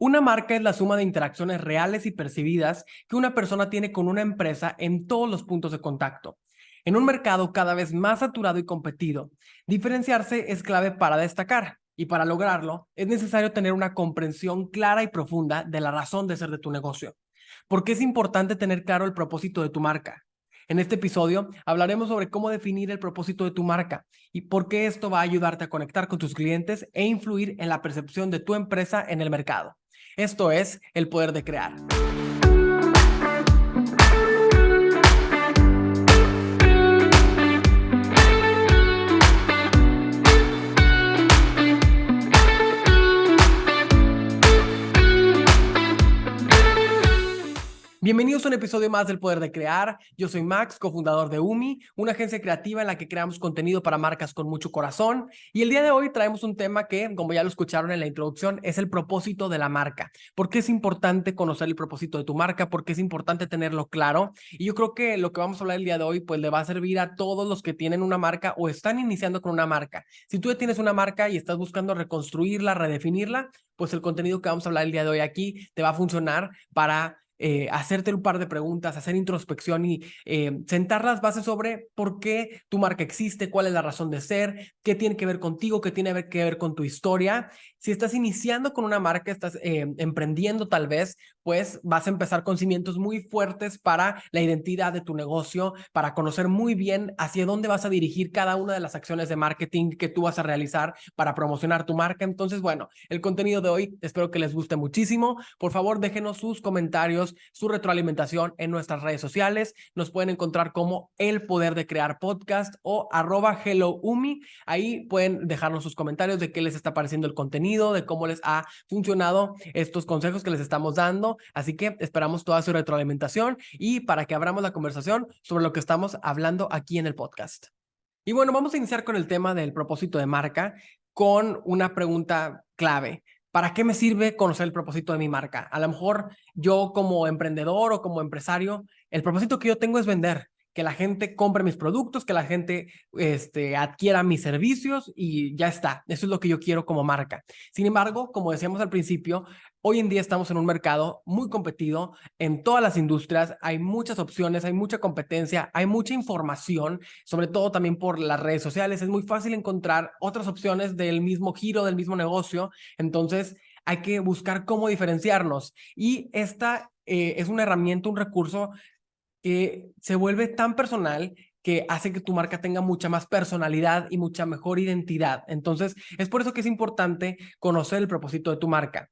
Una marca es la suma de interacciones reales y percibidas que una persona tiene con una empresa en todos los puntos de contacto. En un mercado cada vez más saturado y competido, diferenciarse es clave para destacar, y para lograrlo es necesario tener una comprensión clara y profunda de la razón de ser de tu negocio. ¿Por qué es importante tener claro el propósito de tu marca? En este episodio hablaremos sobre cómo definir el propósito de tu marca y por qué esto va a ayudarte a conectar con tus clientes e influir en la percepción de tu empresa en el mercado. Esto es el poder de crear. Bienvenidos a un episodio más del Poder de Crear. Yo soy Max, cofundador de UMI, una agencia creativa en la que creamos contenido para marcas con mucho corazón. Y el día de hoy traemos un tema que, como ya lo escucharon en la introducción, es el propósito de la marca. ¿Por qué es importante conocer el propósito de tu marca? ¿Por qué es importante tenerlo claro? Y yo creo que lo que vamos a hablar el día de hoy, pues le va a servir a todos los que tienen una marca o están iniciando con una marca. Si tú ya tienes una marca y estás buscando reconstruirla, redefinirla, pues el contenido que vamos a hablar el día de hoy aquí te va a funcionar para hacerte un par de preguntas, hacer introspección y sentar las bases sobre por qué tu marca existe, cuál es la razón de ser, qué tiene que ver contigo, qué tiene que ver con tu historia. Si estás iniciando con una marca, estás emprendiendo tal vez, pues vas a empezar con cimientos muy fuertes para la identidad de tu negocio, para conocer muy bien hacia dónde vas a dirigir cada una de las acciones de marketing que tú vas a realizar para promocionar tu marca. Entonces, bueno, el contenido de hoy espero que les guste muchísimo. Por favor, déjenos sus comentarios, su retroalimentación en nuestras redes sociales. Nos pueden encontrar como El Poder de Crear Podcast o @HelloUmi. Ahí pueden dejarnos sus comentarios de qué les está pareciendo el contenido, de cómo les ha funcionado estos consejos que les estamos dando. Así que esperamos toda su retroalimentación y para que abramos la conversación sobre lo que estamos hablando aquí en el podcast. Y bueno, vamos a iniciar con el tema del propósito de marca con una pregunta clave. ¿Para qué me sirve conocer el propósito de mi marca? A lo mejor yo como emprendedor o como empresario, el propósito que yo tengo es vender, que la gente compre mis productos, que la gente adquiera mis servicios y ya está. Eso es lo que yo quiero como marca. Sin embargo, como decíamos al principio, hoy en día estamos en un mercado muy competido en todas las industrias. Hay muchas opciones, hay mucha competencia, hay mucha información, sobre todo también por las redes sociales. Es muy fácil encontrar otras opciones del mismo giro, del mismo negocio. Entonces, hay que buscar cómo diferenciarnos. Y esta es una herramienta, un recurso que se vuelve tan personal que hace que tu marca tenga mucha más personalidad y mucha mejor identidad. Entonces, es por eso que es importante conocer el propósito de tu marca.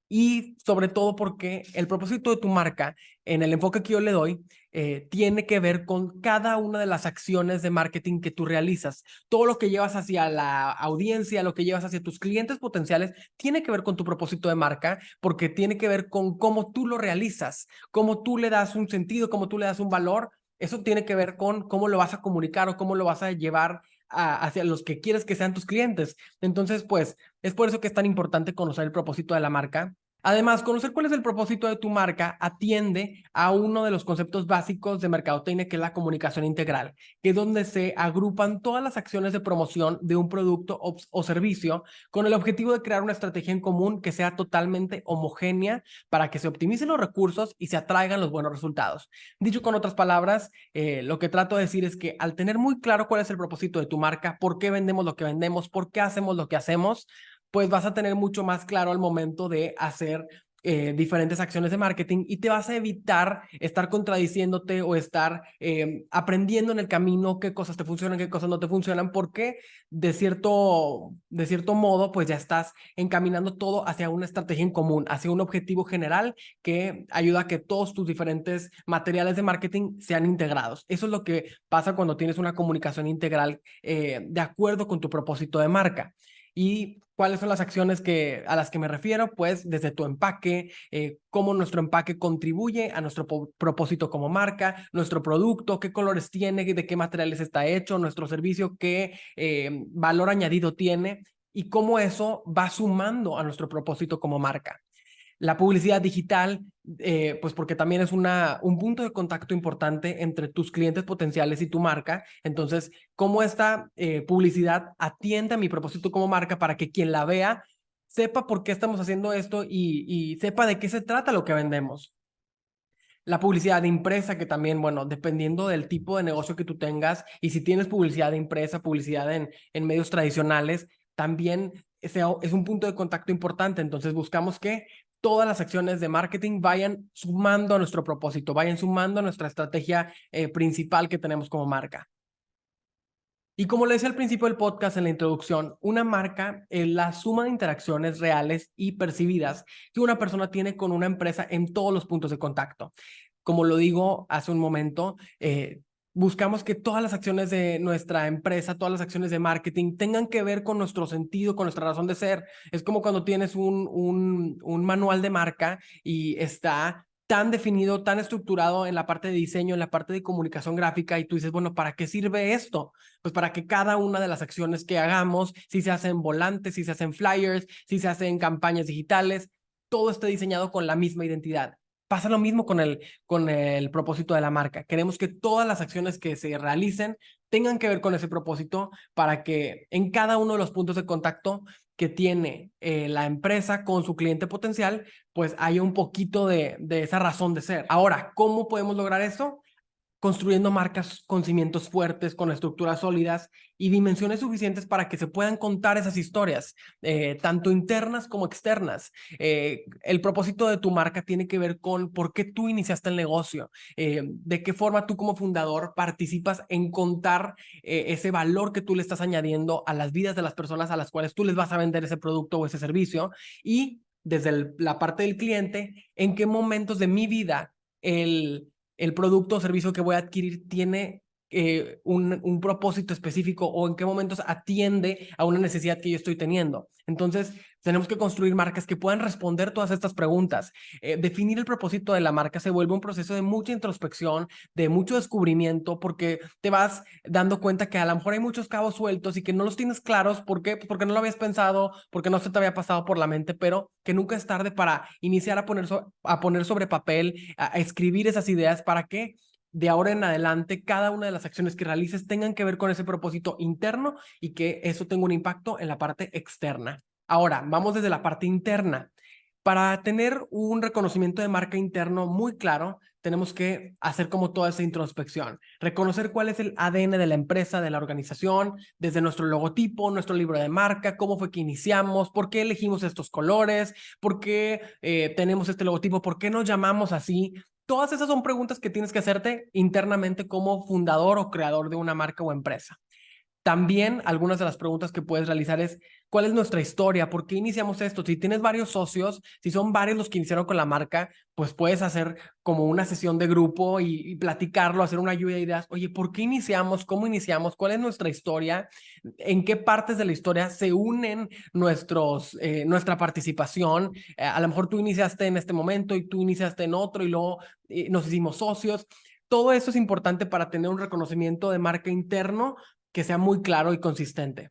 Y sobre todo porque el propósito de tu marca, en el enfoque que yo le doy, tiene que ver con cada una de las acciones de marketing que tú realizas. Todo lo que llevas hacia la audiencia, lo que llevas hacia tus clientes potenciales, tiene que ver con tu propósito de marca, porque tiene que ver con cómo tú lo realizas, cómo tú le das un sentido, cómo tú le das un valor. Eso tiene que ver con cómo lo vas a comunicar o cómo lo vas a llevar hacia los que quieres que sean tus clientes. Entonces, pues, es por eso que es tan importante conocer el propósito de la marca. Además, conocer cuál es el propósito de tu marca atiende a uno de los conceptos básicos de mercadotecnia, que es la comunicación integral, que es donde se agrupan todas las acciones de promoción de un producto o servicio con el objetivo de crear una estrategia en común que sea totalmente homogénea para que se optimicen los recursos y se atraigan los buenos resultados. Dicho con otras palabras, lo que trato de decir es que al tener muy claro cuál es el propósito de tu marca, por qué vendemos lo que vendemos, por qué hacemos lo que hacemos, pues vas a tener mucho más claro al momento de hacer diferentes acciones de marketing y te vas a evitar estar contradiciéndote o estar aprendiendo en el camino qué cosas te funcionan, qué cosas no te funcionan, porque de cierto modo, pues ya estás encaminando todo hacia una estrategia en común, hacia un objetivo general que ayuda a que todos tus diferentes materiales de marketing sean integrados. Eso es lo que pasa cuando tienes una comunicación integral de acuerdo con tu propósito de marca. ¿Y cuáles son las acciones a las que me refiero? Pues desde tu empaque, cómo nuestro empaque contribuye a nuestro propósito como marca, nuestro producto, qué colores tiene, de qué materiales está hecho, nuestro servicio, qué valor añadido tiene y cómo eso va sumando a nuestro propósito como marca. La publicidad digital, pues porque también es un punto de contacto importante entre tus clientes potenciales y tu marca. Entonces, cómo esta publicidad atiende a mi propósito como marca para que quien la vea sepa por qué estamos haciendo esto y sepa de qué se trata lo que vendemos. La publicidad de impresa, que también, bueno, dependiendo del tipo de negocio que tú tengas, y si tienes publicidad de impresa, publicidad en medios tradicionales, también es un punto de contacto importante. Entonces buscamos que todas las acciones de marketing vayan sumando a nuestro propósito, vayan sumando a nuestra estrategia principal que tenemos como marca. Y como le decía al principio del podcast en la introducción, una marca es la suma de interacciones reales y percibidas que una persona tiene con una empresa en todos los puntos de contacto. Como lo digo hace un momento, buscamos que todas las acciones de nuestra empresa, todas las acciones de marketing tengan que ver con nuestro sentido, con nuestra razón de ser. Es como cuando tienes un manual de marca y está tan definido, tan estructurado en la parte de diseño, en la parte de comunicación gráfica, y tú dices, bueno, ¿para qué sirve esto? Pues para que cada una de las acciones que hagamos, si se hacen volantes, si se hacen flyers, si se hacen campañas digitales, todo esté diseñado con la misma identidad. Pasa lo mismo con el propósito de la marca. Queremos que todas las acciones que se realicen tengan que ver con ese propósito para que en cada uno de los puntos de contacto que tiene la empresa con su cliente potencial, pues haya un poquito de esa razón de ser. Ahora, ¿cómo podemos lograr eso? Construyendo marcas con cimientos fuertes, con estructuras sólidas y dimensiones suficientes para que se puedan contar esas historias, tanto internas como externas. El propósito de tu marca tiene que ver con por qué tú iniciaste el negocio, de qué forma tú como fundador participas en contar ese valor que tú le estás añadiendo a las vidas de las personas a las cuales tú les vas a vender ese producto o ese servicio, y desde la parte del cliente, en qué momentos de mi vida el producto o servicio que voy a adquirir tiene un propósito específico, o en qué momentos atiende a una necesidad que yo estoy teniendo. Entonces, tenemos que construir marcas que puedan responder todas estas preguntas. Definir el propósito de la marca se vuelve un proceso de mucha introspección, de mucho descubrimiento, porque te vas dando cuenta que a lo mejor hay muchos cabos sueltos y que no los tienes claros. ¿Por qué? Pues porque no lo habías pensado, porque no se te había pasado por la mente, pero que nunca es tarde para iniciar a poner sobre papel, a escribir esas ideas para que de ahora en adelante cada una de las acciones que realices tengan que ver con ese propósito interno y que eso tenga un impacto en la parte externa. Ahora, vamos desde la parte interna. Para tener un reconocimiento de marca interno muy claro, tenemos que hacer como toda esa introspección, reconocer cuál es el ADN de la empresa, de la organización, desde nuestro logotipo, nuestro libro de marca, cómo fue que iniciamos, por qué elegimos estos colores, por qué tenemos este logotipo, por qué nos llamamos así. Todas esas son preguntas que tienes que hacerte internamente como fundador o creador de una marca o empresa. También algunas de las preguntas que puedes realizar es, ¿cuál es nuestra historia? ¿Por qué iniciamos esto? Si tienes varios socios, si son varios los que iniciaron con la marca, pues puedes hacer como una sesión de grupo y platicarlo, hacer una lluvia de ideas. Oye, ¿por qué iniciamos? ¿Cómo iniciamos? ¿Cuál es nuestra historia? ¿En qué partes de la historia se unen nuestra participación? A lo mejor tú iniciaste en este momento y tú iniciaste en otro y luego nos hicimos socios. Todo eso es importante para tener un reconocimiento de marca interno que sea muy claro y consistente.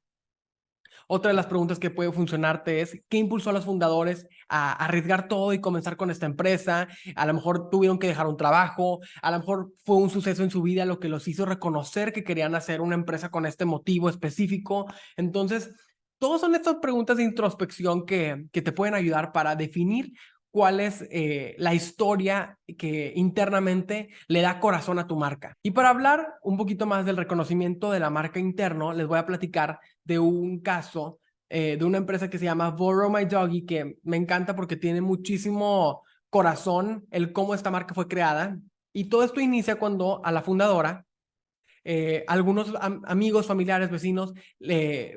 Otra de las preguntas que puede funcionarte es, ¿qué impulsó a los fundadores a arriesgar todo y comenzar con esta empresa? A lo mejor tuvieron que dejar un trabajo, a lo mejor fue un suceso en su vida lo que los hizo reconocer que querían hacer una empresa con este motivo específico. Entonces, todas son estas preguntas de introspección que te pueden ayudar para definir cuál es la historia que internamente le da corazón a tu marca. Y para hablar un poquito más del reconocimiento de la marca interno, les voy a platicar de un caso de una empresa que se llama Borrow My Doggy, que me encanta porque tiene muchísimo corazón el cómo esta marca fue creada. Y todo esto inicia cuando a la fundadora, algunos amigos, familiares, vecinos,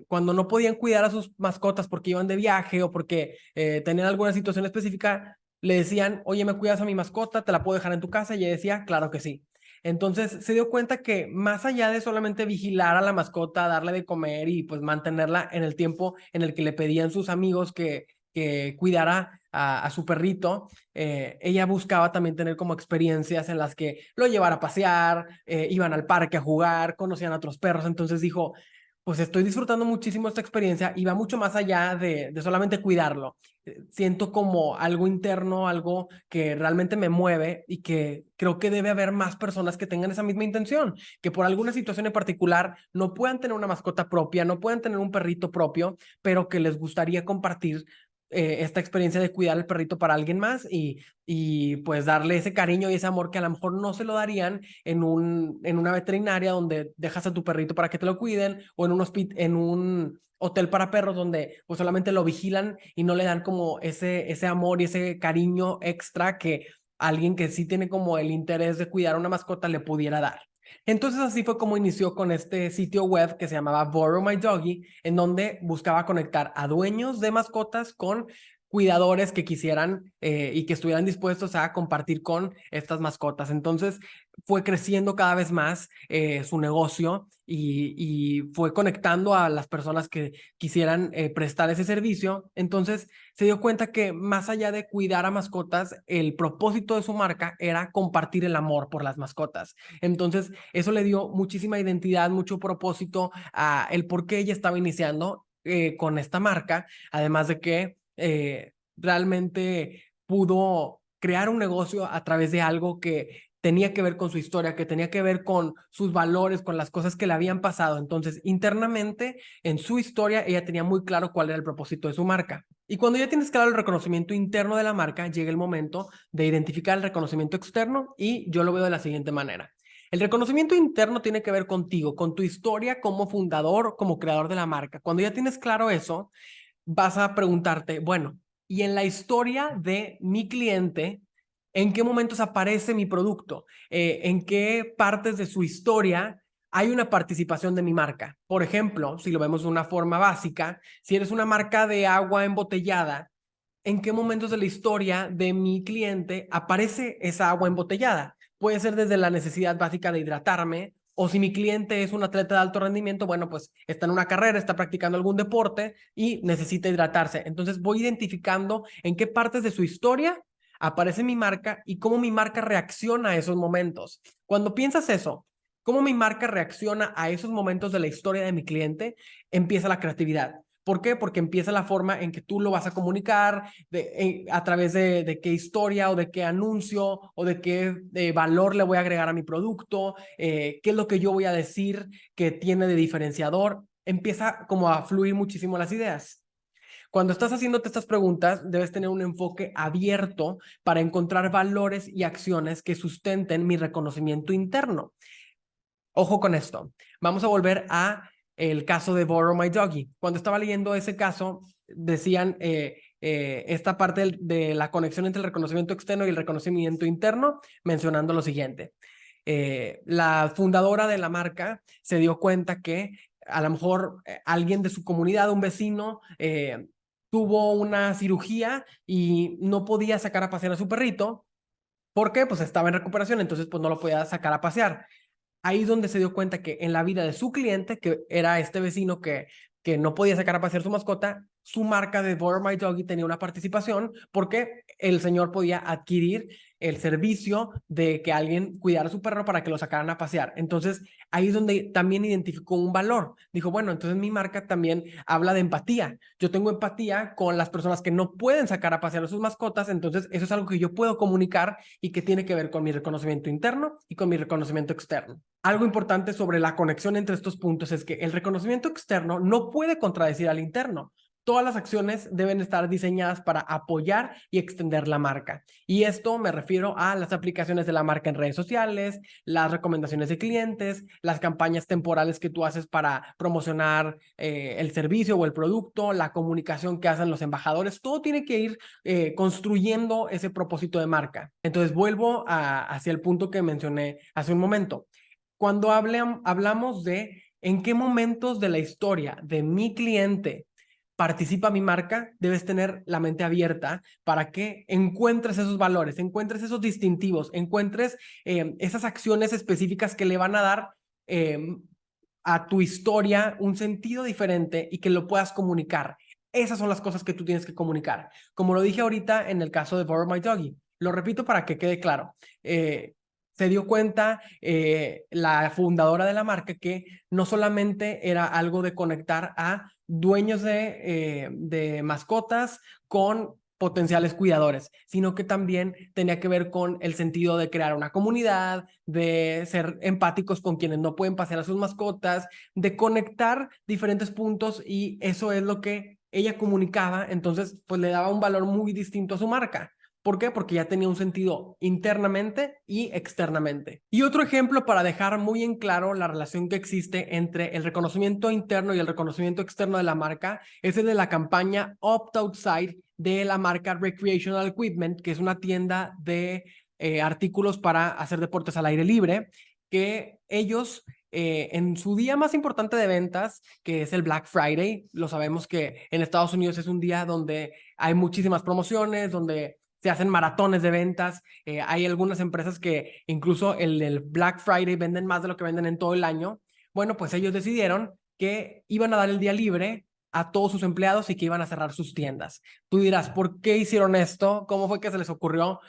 cuando no podían cuidar a sus mascotas porque iban de viaje o porque tenían alguna situación específica, le decían, oye, ¿me cuidas a mi mascota? ¿Te la puedo dejar en tu casa? Y ella decía, claro que sí. Entonces se dio cuenta que más allá de solamente vigilar a la mascota, darle de comer y pues mantenerla en el tiempo en el que le pedían sus amigos que cuidara a su perrito, ella buscaba también tener como experiencias en las que lo llevara a pasear, iban al parque a jugar, conocían a otros perros. Entonces dijo, pues estoy disfrutando muchísimo esta experiencia y va mucho más allá de solamente cuidarlo. Siento como algo interno, algo que realmente me mueve y que creo que debe haber más personas que tengan esa misma intención, que por alguna situación en particular no puedan tener una mascota propia, no puedan tener un perrito propio, pero que les gustaría compartir esta experiencia de cuidar el perrito para alguien más y pues darle ese cariño y ese amor que a lo mejor no se lo darían en una veterinaria donde dejas a tu perrito para que te lo cuiden, o en un hotel para perros donde pues solamente lo vigilan y no le dan como ese amor y ese cariño extra que alguien que sí tiene como el interés de cuidar a una mascota le pudiera dar. Entonces así fue como inició con este sitio web que se llamaba Borrow My Doggy, en donde buscaba conectar a dueños de mascotas con cuidadores que quisieran y que estuvieran dispuestos a compartir con estas mascotas. Entonces fue creciendo cada vez más su negocio y fue conectando a las personas que quisieran prestar ese servicio. Entonces se dio cuenta que más allá de cuidar a mascotas, el propósito de su marca era compartir el amor por las mascotas. Entonces eso le dio muchísima identidad, mucho propósito a el por qué ella estaba iniciando con esta marca, además de que realmente pudo crear un negocio a través de algo que tenía que ver con su historia, que tenía que ver con sus valores, con las cosas que le habían pasado. Entonces, internamente, en su historia, ella tenía muy claro cuál era el propósito de su marca. Y cuando ya tienes claro el reconocimiento interno de la marca, llega el momento de identificar el reconocimiento externo, y yo lo veo de la siguiente manera. El reconocimiento interno tiene que ver contigo, con tu historia como fundador, como creador de la marca. Cuando ya tienes claro eso, vas a preguntarte, bueno, y en la historia de mi cliente, ¿en qué momentos aparece mi producto? ¿En qué partes de su historia hay una participación de mi marca? Por ejemplo, si lo vemos de una forma básica, si eres una marca de agua embotellada, ¿en qué momentos de la historia de mi cliente aparece esa agua embotellada? Puede ser desde la necesidad básica de hidratarme, o si mi cliente es un atleta de alto rendimiento, bueno, pues está en una carrera, está practicando algún deporte y necesita hidratarse. Entonces voy identificando en qué partes de su historia aparece mi marca y cómo mi marca reacciona a esos momentos. Cuando piensas eso, cómo mi marca reacciona a esos momentos de la historia de mi cliente, empieza la creatividad. ¿Por qué? Porque empieza la forma en que tú lo vas a comunicar, a través de qué historia o de qué anuncio o de qué valor le voy a agregar a mi producto, qué es lo que yo voy a decir que tiene de diferenciador. Empieza como a fluir muchísimo las ideas. Cuando estás haciéndote estas preguntas, debes tener un enfoque abierto para encontrar valores y acciones que sustenten mi reconocimiento interno. Ojo con esto. Vamos a volver a el caso de Borrow My Doggy. Cuando estaba leyendo ese caso, decían esta parte de la conexión entre el reconocimiento externo y el reconocimiento interno, mencionando lo siguiente. La fundadora de la marca se dio cuenta que a lo mejor alguien de su comunidad, un vecino, tuvo una cirugía y no podía sacar a pasear a su perrito. ¿Por qué? Pues estaba en recuperación, entonces pues no lo podía sacar a pasear. Ahí es donde se dio cuenta que en la vida de su cliente, que era este vecino que no podía sacar a pasear su mascota, su marca de Borrow My Doggy tenía una participación porque el señor podía adquirir el servicio de que alguien cuidara a su perro para que lo sacaran a pasear. Entonces, ahí es donde también identificó un valor. Dijo, bueno, entonces mi marca también habla de empatía. Yo tengo empatía con las personas que no pueden sacar a pasear a sus mascotas, entonces eso es algo que yo puedo comunicar y que tiene que ver con mi reconocimiento interno y con mi reconocimiento externo. Algo importante sobre la conexión entre estos puntos es que el reconocimiento externo no puede contradecir al interno. Todas las acciones deben estar diseñadas para apoyar y extender la marca. Y esto me refiero a las aplicaciones de la marca en redes sociales, las recomendaciones de clientes, las campañas temporales que tú haces para promocionar el servicio o el producto, la comunicación que hacen los embajadores. Todo tiene que ir construyendo ese propósito de marca. Entonces vuelvo hacia el punto que mencioné hace un momento. Cuando hablamos de en qué momentos de la historia de mi cliente participa mi marca, debes tener la mente abierta para que encuentres esos valores, encuentres esos distintivos, encuentres esas acciones específicas que le van a dar a tu historia un sentido diferente y que lo puedas comunicar. Esas son las cosas que tú tienes que comunicar. Como lo dije ahorita en el caso de Borrow My Doggy, lo repito para que quede claro. Se dio cuenta la fundadora de la marca que no solamente era algo de conectar a dueños de mascotas con potenciales cuidadores, sino que también tenía que ver con el sentido de crear una comunidad, de ser empáticos con quienes no pueden pasear a sus mascotas, de conectar diferentes puntos, y eso es lo que ella comunicaba, entonces pues le daba un valor muy distinto a su marca. ¿Por qué? Porque ya tenía un sentido internamente y externamente. Y otro ejemplo para dejar muy en claro la relación que existe entre el reconocimiento interno y el reconocimiento externo de la marca es el de la campaña Opt Outside de la marca Recreational Equipment, que es una tienda de artículos para hacer deportes al aire libre, que ellos en su día más importante de ventas, que es el Black Friday, lo sabemos que en Estados Unidos es un día donde hay muchísimas promociones, donde se hacen maratones de ventas. Hay algunas empresas que incluso el Black Friday venden más de lo que venden en todo el año. Bueno, pues ellos decidieron que iban a dar el día libre a todos sus empleados y que iban a cerrar sus tiendas. Tú dirás, ¿por qué hicieron esto? ¿Cómo fue que se les ocurrió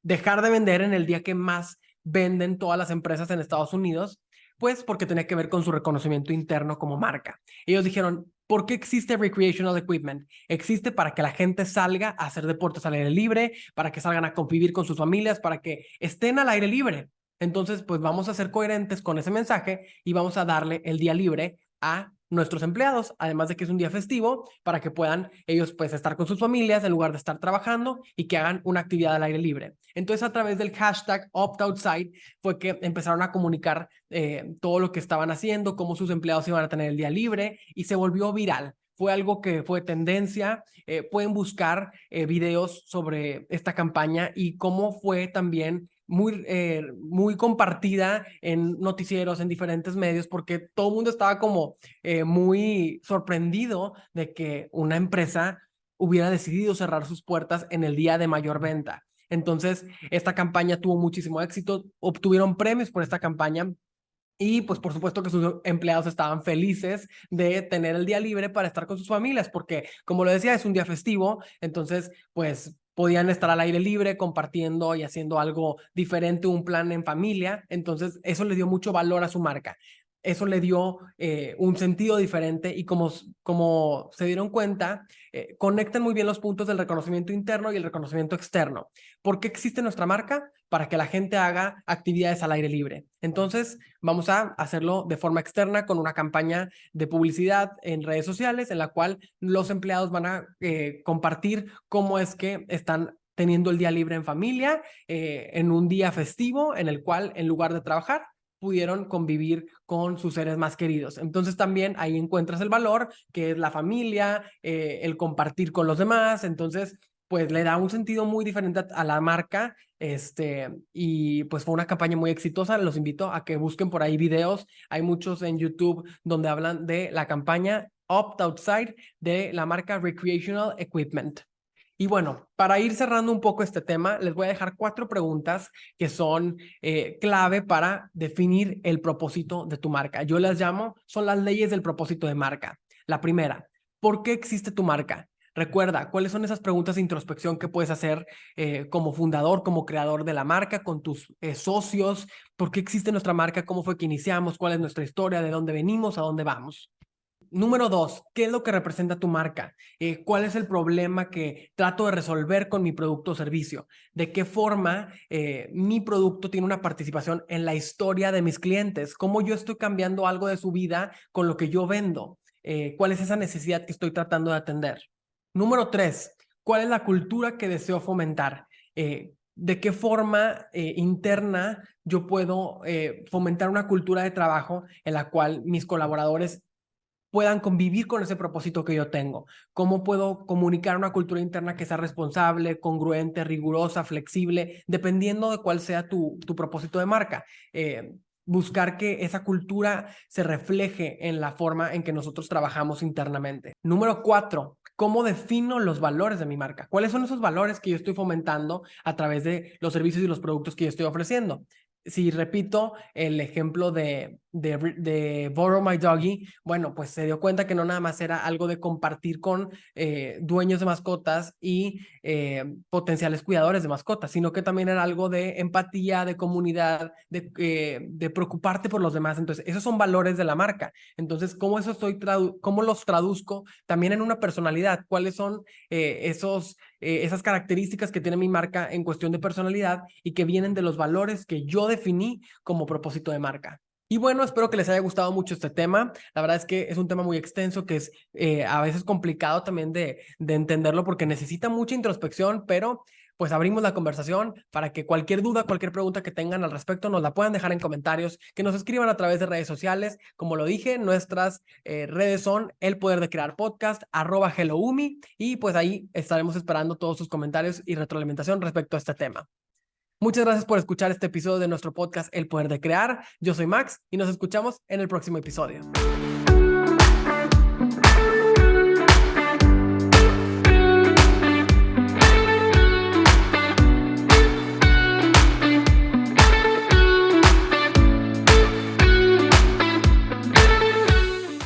dejar de vender en el día que más venden todas las empresas en Estados Unidos? Pues porque tenía que ver con su reconocimiento interno como marca. Ellos dijeron, ¿por qué existe Recreational Equipment? Existe para que la gente salga a hacer deportes al aire libre, para que salgan a convivir con sus familias, para que estén al aire libre. Entonces, pues vamos a ser coherentes con ese mensaje y vamos a darle el día libre a nuestros empleados, además de que es un día festivo, para que puedan ellos pues estar con sus familias en lugar de estar trabajando y que hagan una actividad al aire libre. Entonces, a través del hashtag OptOutside fue que empezaron a comunicar todo lo que estaban haciendo, cómo sus empleados iban a tener el día libre y se volvió viral. Fue algo que fue tendencia. Pueden buscar videos sobre esta campaña y cómo fue también muy compartida en noticieros, en diferentes medios, porque todo el mundo estaba como muy sorprendido de que una empresa hubiera decidido cerrar sus puertas en el día de mayor venta. Entonces, esta campaña tuvo muchísimo éxito, obtuvieron premios por esta campaña y pues por supuesto que sus empleados estaban felices de tener el día libre para estar con sus familias, porque como lo decía, es un día festivo, entonces pues podían estar al aire libre compartiendo y haciendo algo diferente, un plan en familia, entonces eso le dio mucho valor a su marca. Eso le dio un sentido diferente y como se dieron cuenta, conectan muy bien los puntos del reconocimiento interno y el reconocimiento externo. ¿Por qué existe nuestra marca? Para que la gente haga actividades al aire libre. Entonces, vamos a hacerlo de forma externa con una campaña de publicidad en redes sociales en la cual los empleados van a compartir cómo es que están teniendo el día libre en familia, en un día festivo en el cual en lugar de trabajar pudieron convivir con sus seres más queridos. Entonces también ahí encuentras el valor, que es la familia, el compartir con los demás. Entonces, pues le da un sentido muy diferente a la marca. Y pues fue una campaña muy exitosa. Los invito a que busquen por ahí videos. Hay muchos en YouTube donde hablan de la campaña Opt Outside de la marca Recreational Equipment. Y bueno, para ir cerrando un poco este tema, les voy a dejar 4 preguntas que son clave para definir el propósito de tu marca. Yo las llamo, son las leyes del propósito de marca. La primera, ¿por qué existe tu marca? Recuerda, ¿cuáles son esas preguntas de introspección que puedes hacer como fundador, como creador de la marca, con tus socios? ¿Por qué existe nuestra marca? ¿Cómo fue que iniciamos? ¿Cuál es nuestra historia? ¿De dónde venimos? ¿A dónde vamos? Número 2, ¿qué es lo que representa tu marca? ¿Cuál es el problema que trato de resolver con mi producto o servicio? ¿De qué forma mi producto tiene una participación en la historia de mis clientes? ¿Cómo yo estoy cambiando algo de su vida con lo que yo vendo? ¿Cuál es esa necesidad que estoy tratando de atender? Número 3, ¿cuál es la cultura que deseo fomentar? ¿De qué forma interna yo puedo fomentar una cultura de trabajo en la cual mis colaboradores puedan convivir con ese propósito que yo tengo? ¿Cómo puedo comunicar una cultura interna que sea responsable, congruente, rigurosa, flexible, dependiendo de cuál sea tu propósito de marca? Buscar que esa cultura se refleje en la forma en que nosotros trabajamos internamente. Número 4, ¿cómo defino los valores de mi marca? ¿Cuáles son esos valores que yo estoy fomentando a través de los servicios y los productos que yo estoy ofreciendo? Si repito el ejemplo de Borrow My Doggy, bueno, pues se dio cuenta que no nada más era algo de compartir con dueños de mascotas y potenciales cuidadores de mascotas, sino que también era algo de empatía, de comunidad, de preocuparte por los demás. Entonces, esos son valores de la marca. Entonces, ¿cómo los traduzco también en una personalidad? ¿Cuáles son esas características que tiene mi marca en cuestión de personalidad y que vienen de los valores que yo definí como propósito de marca? Y bueno, espero que les haya gustado mucho este tema. La verdad es que es un tema muy extenso que es a veces complicado también de entenderlo porque necesita mucha introspección, pero pues abrimos la conversación para que cualquier duda, cualquier pregunta que tengan al respecto nos la puedan dejar en comentarios, que nos escriban a través de redes sociales. Como lo dije, nuestras redes son El Poder de Crear Podcast, @HelloUmi, y pues ahí estaremos esperando todos sus comentarios y retroalimentación respecto a este tema. Muchas gracias por escuchar este episodio de nuestro podcast El Poder de Crear. Yo soy Max y nos escuchamos en el próximo episodio.